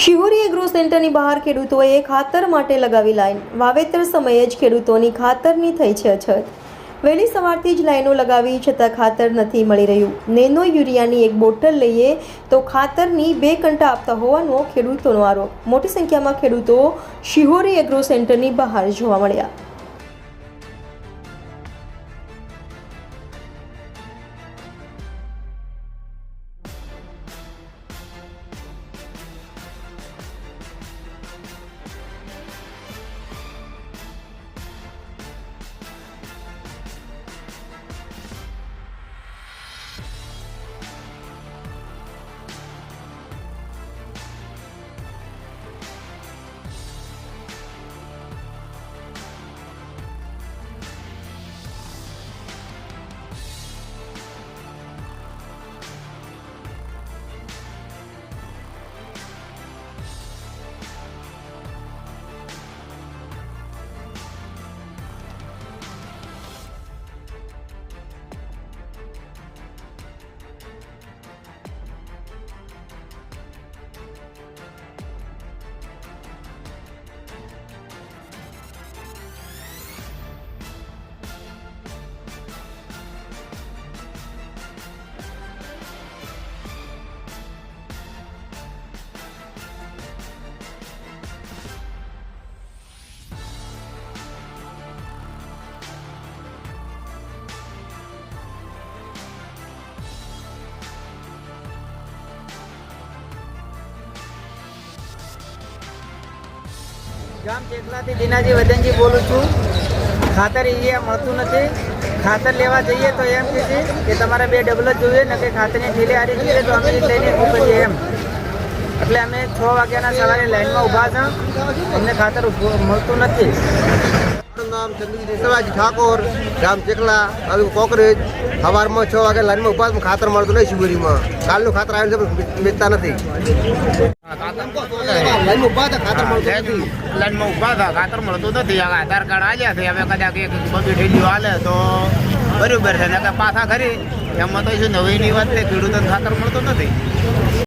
Shihori agro સેન્ટરની બહાર ખેડૂતોએ ખાતર માટે લગાવી લાઈન. વાવેતર સમયે જ ખેડૂતોની ખાતરની થઈ છે અછત. વહેલી સવારથી જ લાઈનો લગાવી છતાં ખાતર નથી મળી રહ્યું. નેનો યુરિયાની એક બોટલ લઈએ તો ખાતરની 2 કંટા આપતા હોવાનો ખેડૂતોનો આરોપ. મોટી સંખ્યામાં ખેડૂતો શિહોરી એગ્રો સેન્ટરની બહાર જોવા મળ્યા. ગામ ચેકલાથી દિનાજી વદનજી બોલું છું. ખાતર અહીંયા મળતું નથી. ખાતર લેવા જઈએ તો એમ કહે છે કે તમારે 2 ડબલ જ જોઈએ ને કે ખાતરની ઠેલી આરી જોઈએ તો અમે લઈને મોકલીએ એમ. એટલે અમે 6 વાગ્યાના સવારે લાઈનમાં ઊભા છે. અમને ખાતર મળતું નથી. મારું નામ ચંદ્રજી દેસવાજી ઠાકોર, ગામ ચેકલા, તાલુકો કોકરેજ. સવારમાં 6 વાગે લાઈનમાં ઊભા ખાતર મળતું નહીં શિબરીમાં. કાલનું ખાતર આવ્યું છે પણ વેચતા નથી. લાઈનમાં ઊભા હતા, ખાતર મળતું નથી. લાઈનમાં ઊભા હતા, ખાતર મળતું નથી. હવે આધાર કાર્ડ આવ્યા છે. હવે કદાચ એક બધી ઢીલીઓ હાલે તો બરોબર છે ને પાછા ખરી એમાં તો શું નવીની વાત છે, ખેડૂતોને ખાતર મળતું નથી.